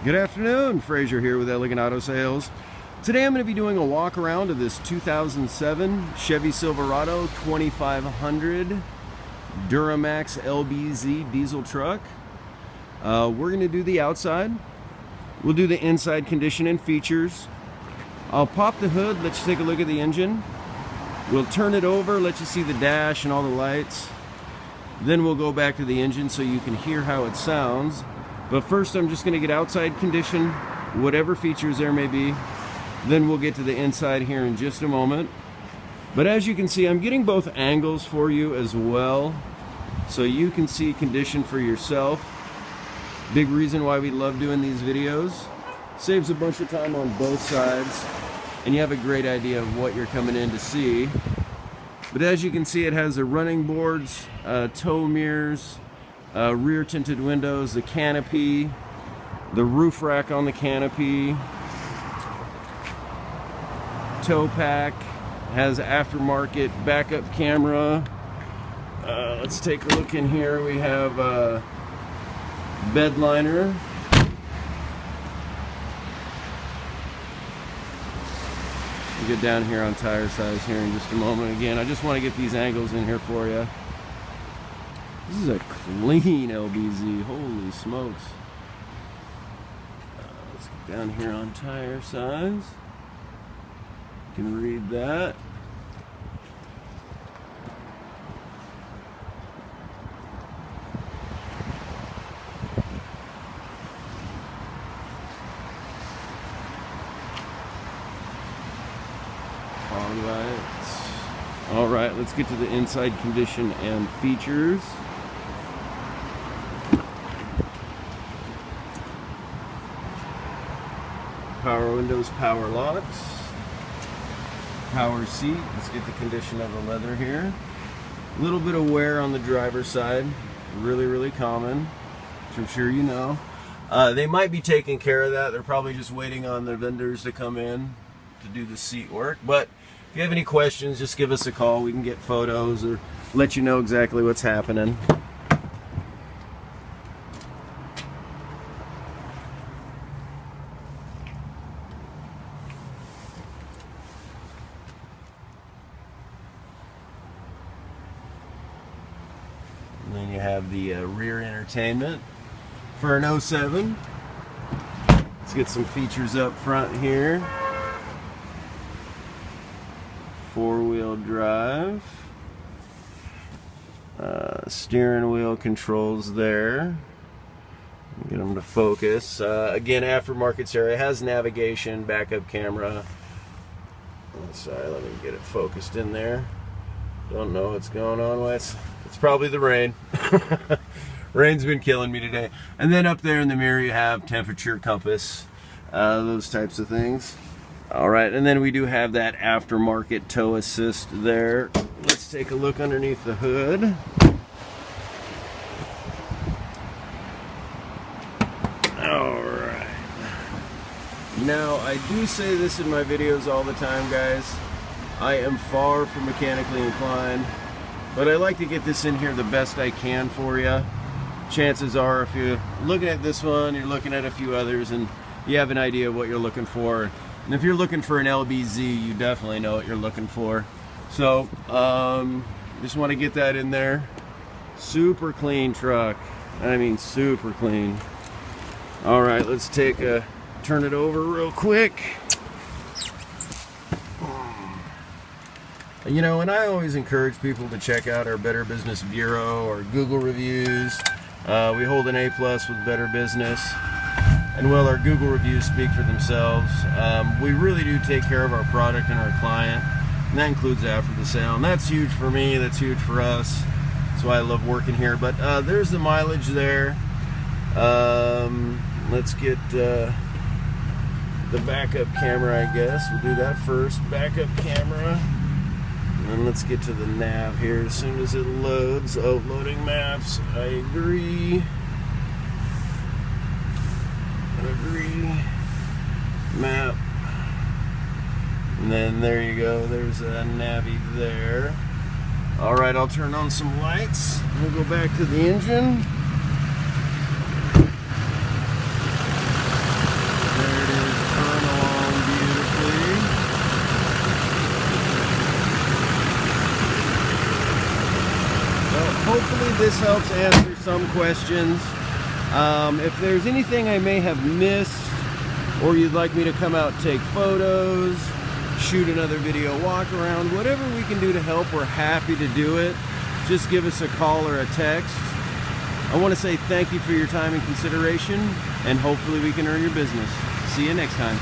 Good afternoon, Fraser here with Elegant Auto Sales. Today I'm going to be doing a walk around of this 2007 Chevy Silverado 2500 Duramax LBZ diesel truck. We're going to do the outside. We'll do the inside condition and features. I'll pop the hood, let you take a look at the engine. We'll turn it over, let you see the dash and all the lights. Then we'll go back to the engine so you can hear how it sounds. But first I'm just going to get outside condition, whatever features there may be. Then we'll get to the inside here in just a moment. But as you can see, I'm getting both angles for you as well, so you can see condition for yourself. Big reason why we love doing these videos. Saves a bunch of time on both sides, and you have a great idea of what you're coming in to see. But as you can see, it has the running boards, tow mirrors, rear tinted windows, the canopy, the roof rack on the canopy, tow pack, has aftermarket backup camera. Let's take a look in here. We have bed liner. We'll get down here on tire size here in just a moment. Again, I just want to get these angles in here for you. This is a clean LBZ, holy smokes. Let's get down here on tire size. You can read that. All right, let's get to the inside condition and features. Power windows, power locks, power seat. Let's get the condition of the leather here. A little bit of wear on the driver's side, really common, which I'm sure you know. They might be taking care of that. They're probably just waiting on the vendors to come in to do the seat work. But if you have any questions, just give us a call. We can get photos or let you know exactly what's happening. And then you have the rear entertainment for an 07. Let's get some features up front here. 4-wheel drive. Steering wheel controls there. Get them to focus. Again, aftermarket area, has navigation, backup camera. Sorry, let me get it focused in there. Don't know what's going on with. It's probably the rain. Rain's been killing me today. And then up there in the mirror you have temperature compass, those types of things. All right, and then we do have that aftermarket tow assist there. Let's take a look underneath the hood. All right. Now, I do say this in my videos all the time, guys. I am far from mechanically inclined, but I like to get this in here the best I can for you. Chances are, if you're looking at this one, you're looking at a few others, and you have an idea of what you're looking for. And if you're looking for an LBZ, you definitely know what you're looking for. So, just want to get that in there. Super clean truck. I mean, super clean. All right, let's take a turn it over real quick. You know, and I always encourage people to check out our Better Business Bureau or Google reviews. We hold an A+ with Better Business. And well, our Google reviews speak for themselves. We really do take care of our product and our client, and that includes after the sale. And that's huge for me, that's huge for us. That's why I love working here. But there's the mileage there. Let's get the backup camera, I guess. We'll do that first. Backup camera. And then let's get to the nav here as soon as it loads. Oh, loading maps. I agree. Map, and then there you go, there's a navy there. All right, I'll turn on some lights. We'll go back to the engine. hopefully this helps answer some questions. If there's anything I may have missed, or you'd like me to come out and take photos, shoot another video walk around, whatever we can do to help, we're happy to do it. Just give us a call or a text. I want to say thank you for your time and consideration, and hopefully we can earn your business. See you next time.